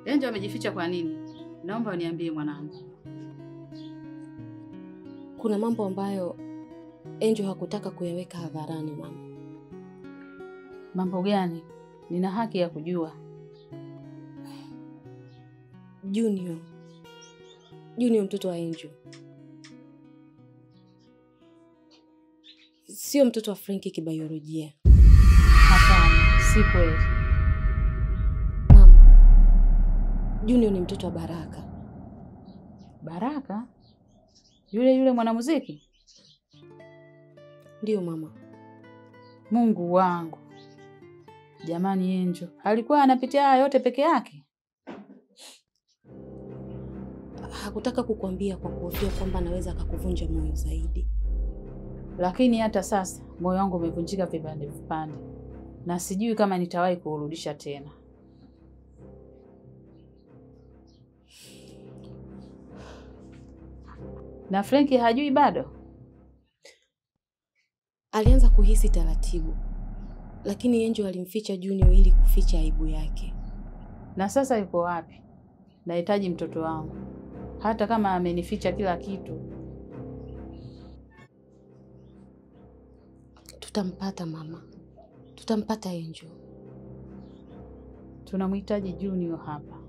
Angel amejificha kwa nini? Naomba uniambie mwanangu. Kuna mambo ambayo Angel hakutaka kuyaweka hadharani mama. Mambo gani? Nina haki ya kujua. Junior mtoto wa Angel. Sio mtoto wa Frankie kibiolojia. Hapana, si kweli. Mama, Junior ni mtoto wa Baraka. Baraka? Yule mwanamuziki? Ndio mama. Mungu wangu. Jamani Angel, alikuwa anapitia haya yote peke yake? Hakutaka kukuambia kwa kuhofia kwamba anaweza akakuvunja moyo zaidi. Lakini hata sasa moyo wangu umevunjika vipande vipande. Na sijui kama nitawahi kuurudisha tena. Na Frankie hajui bado? Alianza kuhisi taratibu. Lakini Angel alimficha Junior ili kuficha aibu yake. Na sasa yuko wapi? Nahitaji mtoto wangu. Hata kama amenificha kila kitu. Tutampata mama. Tutampata Angel. Tunamhitaji Junior hapa.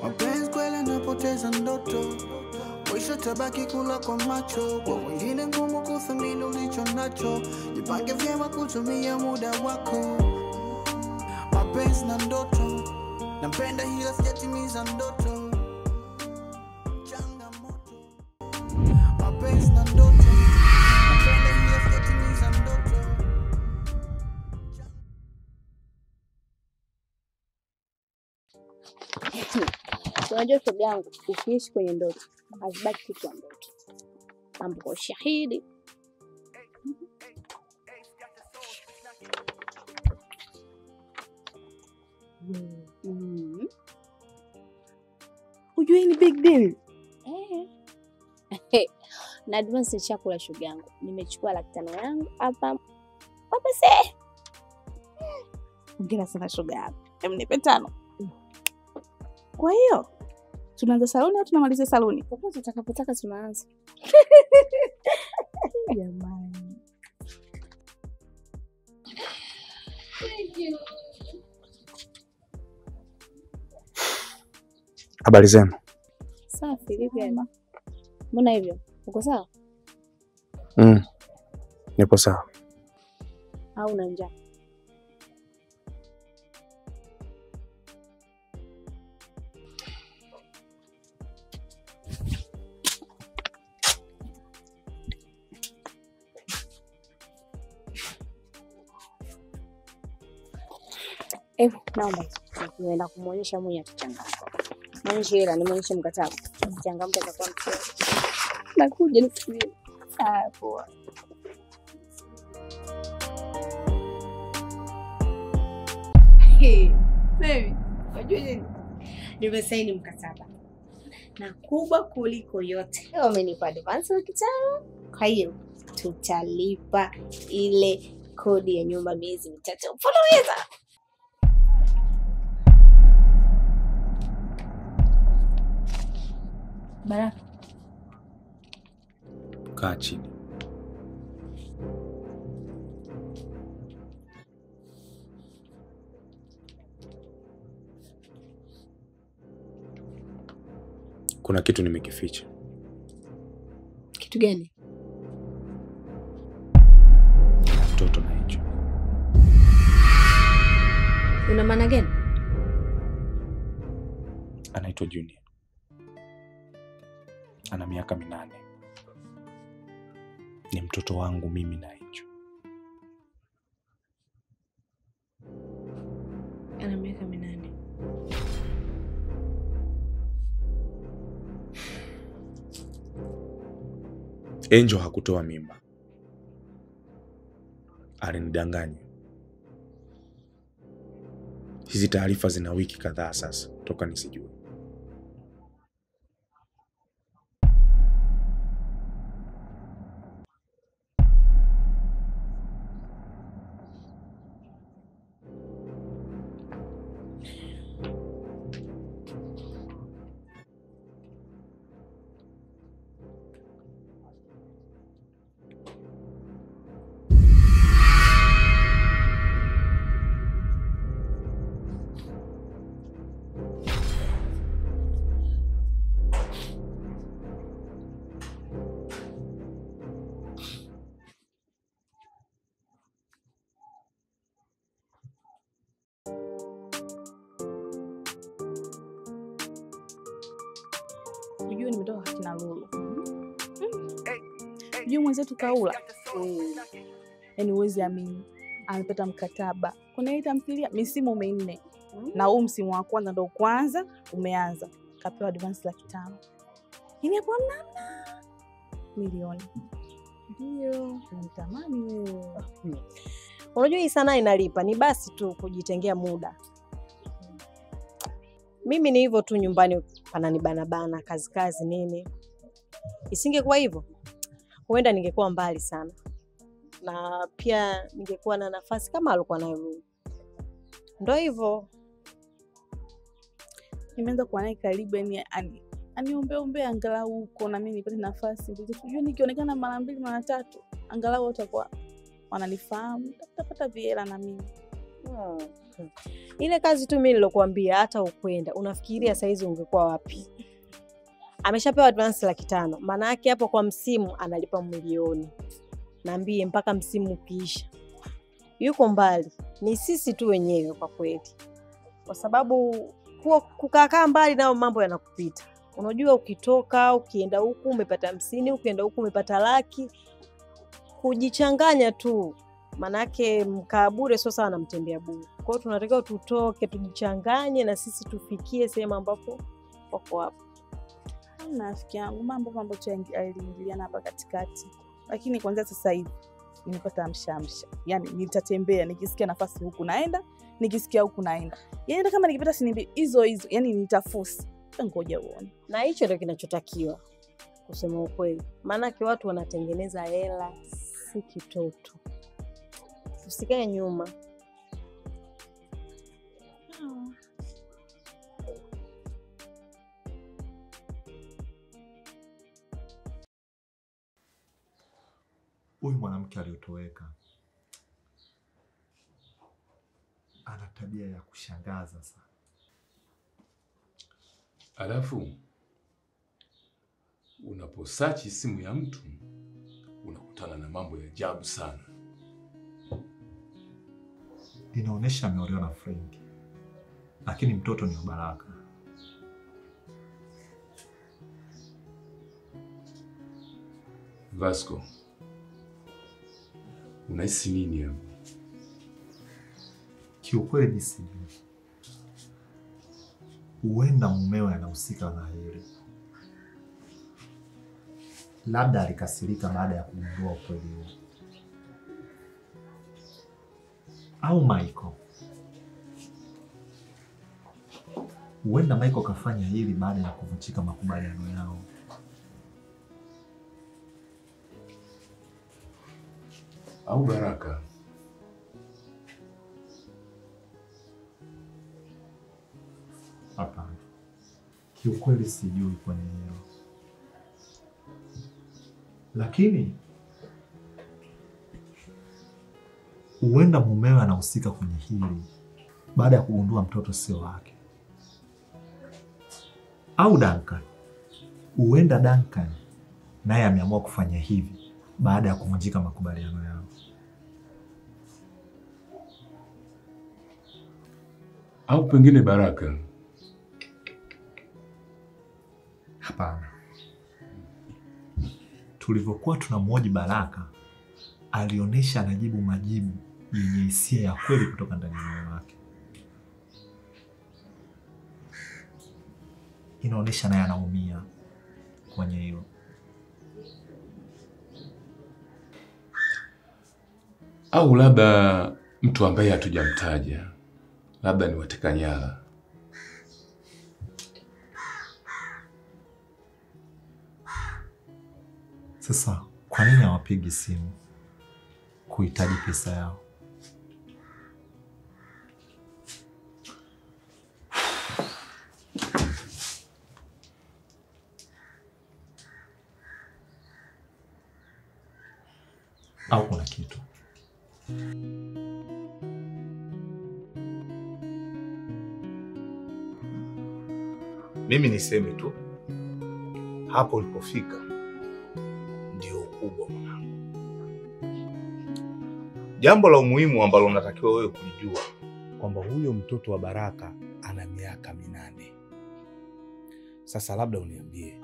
Mapenzi kweli napoteza ndoto, mwisho tabaki kula kwa macho. Kwa wengine ngumu kuthamini ulicho nacho, jipange vyema kutumia muda wako. Mapenzi na ndoto, nampenda hila sijatimiza ndoto. Changamoto. Mapenzi na ndoto, nampenda hila sijatimiza ndoto. Unajua shoga yangu, ukiishi kwenye ndoto, hazibaki kitu ya ndoto. Mambo kwa ushahidi. Ujue ni big deal. Na advance ya chakula shoga yangu. Nimechukua 500 yangu hapa. Hapa se. Ongera sana shoga yangu. Nipe 5. Kwa hiyo tunaanza saluni au tunamaliza saluni? Popote utakapotaka tunaanza. Jamani. Thank you. Habari zenu? Safi, vipi ama? Mbona hivyo? Uko sawa? Nipo sawa. Au una njaa? Naomba nienda kumuonyesha mwenye atachanganya. Mwenye hela nimuonyeshe mkataba. Changamka kwa mchezo. Nakuja nisikilize. Poa. Baby, unajua nini? Nimesaini mkataba. Na kubwa kuliko yote. Wamenipa advance ya 5. Kwa hiyo tutalipa ile kodi ya nyumba miezi 3 mfululizo. Baraka. Kaa chini. Kuna kitu nimekificha. Kitu gani? Mtoto na hicho. Una maana gani? Anaitwa Junior. Ana miaka 8. Ni mtoto wangu mimi na hicho. Ana miaka 8. Angel hakutoa mimba. Alinidanganya. Hizi taarifa zina wiki kadhaa sasa toka nisijue. Unajua nimetoka kina Lulu. Unajua mwenzetu Kaula. Yaani uwezi amini. Amepata mkataba. Kuna ile tamthilia misimu 4. Na huu msimu wa kwanza ndio kwanza umeanza. Kapewa advance 500,000. Yaani hapo nana milioni. Ndio, natamani wewe. Unajua hii sanaa inalipa, ni basi tu kujitengea muda. Mimi ni hivyo tu nyumbani pananibana kazi nini. Isingekuwa hivyo, huenda ningekuwa mbali sana. Na pia ningekuwa na nafasi kama alikuwa nayo. Ndio hivyo. Nimeanza kuwa naye karibu aniombe angalau huko na mimi nipate nafasi. Unajua nikionekana mara 2 mara 3 angalau watakuwa wananifahamu, tutapata viela na mimi. Ile kazi tu mimi nilokuambia hata ukwenda, unafikiria saizi ungekuwa wapi? Ameshapewa advance 500,000. Maana yake hapo kwa msimu analipa milioni. Naambie mpaka msimu ukiisha. Yuko mbali. Ni sisi tu wenyewe kwa kweli. Kwa sababu kukaa mbali nao mambo yanakupita. Unajua ukitoka, ukienda huku umepata 50, ukienda huku umepata 100,000. Kujichanganya tu. Manake mkaa bure sio sawa na mtembea bure. Kwa hiyo tunatakiwa tutoke, tujichanganye na sisi tufikie sehemu ambapo wako hapo. Rafiki yangu mambo tu aliingiliana hapa katikati. Lakini kwanza sasa hivi nimepata amshamsha. Yaani nitatembea nikisikia nafasi huku naenda, nikisikia huku naenda. Yaani kama nikipata shilingi hizo yani nitafusi. Ngoja uone. Na hicho ndio kinachotakiwa. Kusema ukweli. Maana watu wanatengeneza hela si kitoto. Usikae nyuma. Huyu mwanamke aliyotoweka ana tabia ya kushangaza sana. Alafu unaposearch simu ya mtu unakutana na mambo ya ajabu sana. Inaonesha ameolewa na Frank. Lakini mtoto ni Baraka. Vasco, unahisi nini hapo? Kiukweli sijui. Huenda mumewe anahusika na hili. Labda alikasirika baada ya kugundua ukweli huo. Au Michael. Huenda Michael kafanya hili baada ya kuvunjika makubaliano yao. Au Baraka. Hapana. Kiukweli sijui kwenye hilo. Lakini huenda mumewe anahusika kwenye hili baada ya kugundua mtoto sio wake. Au Duncan. Huenda Duncan naye ameamua kufanya hivi baada ya kuvunjika makubaliano yao. Au pengine Baraka. Hapana. Tulivyokuwa tunamhoji Baraka, alionyesha anajibu majibu yenye hisia ya kweli kutoka ndani ya moyo wake. Inaonyesha naye anaumia kwenye hilo. Au labda mtu ambaye hatujamtaja labda ni wateka nyara. Sasa kwa nini hawapigi simu kuhitaji pesa yao? Au kuna kitu? Mimi niseme tu, hapo ulipofika ndio ukubwa mwanangu. Jambo la umuhimu ambalo unatakiwa wewe kulijua kwamba huyo mtoto wa Baraka ana miaka 8. Sasa labda uniambie,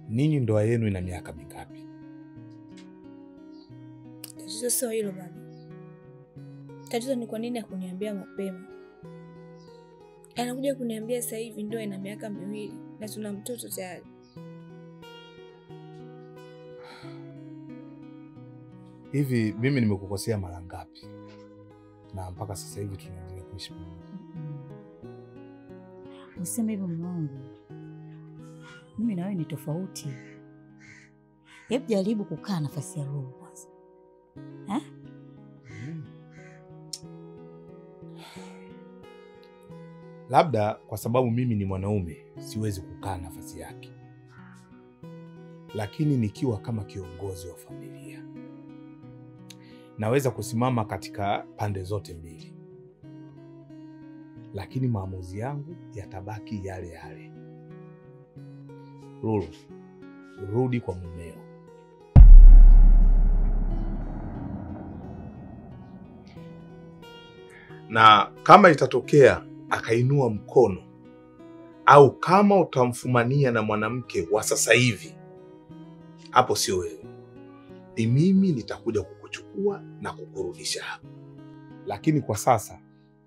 ninyi ndoa yenu ina miaka mingapi? Tatizo sio hilo baba. Tatizo ni kwa nini hakuniambia mapema. Anakuja kuniambia sasa hivi ndoa ina miaka 2 na tuna mtoto tayari. Hivi mimi nimekukosea mara ngapi? Na mpaka sasa hivi tunaendelea kuishi pamoja. Useme hivyo mwanangu. Mimi na wewe ni tofauti. Hebu jaribu kukaa nafasi ya Lulu kwanza. Labda kwa sababu mimi ni mwanaume siwezi kukaa nafasi yake. Lakini nikiwa kama kiongozi wa familia naweza kusimama katika pande zote mbili. Lakini maamuzi yangu yatabaki yale yale. Lulu, rudi kwa mumeo. Na kama itatokea akainua mkono au kama utamfumania na mwanamke wa sasa hivi, hapo sio wewe. Ni mimi nitakuja kukuchukua na kukurudisha hapo. Lakini kwa sasa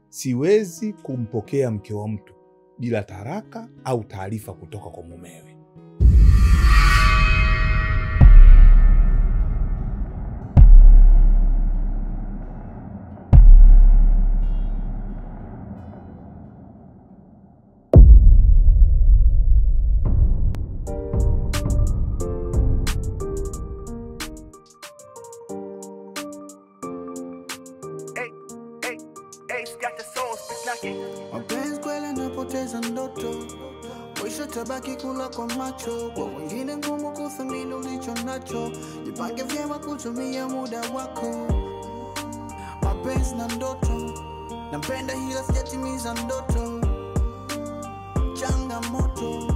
siwezi kumpokea mke wa mtu bila taraka au taarifa kutoka kwa mumewe. Mapenzi kweli napoteza ndoto, mwisho tabaki kula kwa macho. Kwa wengine ngumu kuthamini ulicho nacho, jipange vyema kutumia muda wako. Mapenzi na ndoto, nampenda hila sijatimiza ndoto. Changamoto,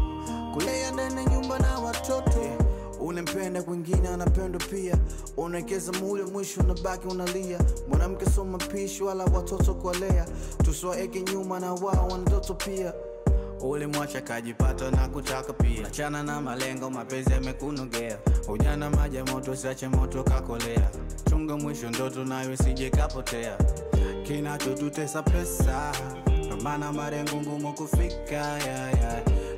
kulea ndani nyumba na watoto. Unampenda kwingine anapendwa pia, unawekeza muda mwisho unabaki unalia. Mwanamke sio mapishi wala watoto kuwalea, tusiwaeke nyuma na wao wana ndoto pia. Ulimwacha kajipata na kutaka pia, achana na malengo, mapenzi yamekunogea. Ujana maji moto, usiache moto kakolea. Chunga mwisho ndoto nayo isije kapotea. Kinachotutesa pesa, ndio maana malengo ngumu kufika.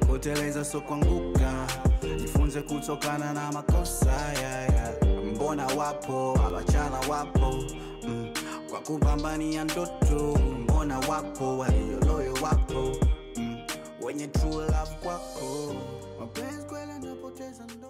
Kuteleza sio kuanguka, jifunze kutokana na makosa. Mbona wapo, abachana wapo, kwa kupambania ndoto. Mbona wapo, walioloyo wapo, wenye true love kwako. Mapenzi kweli napoteza ndoto.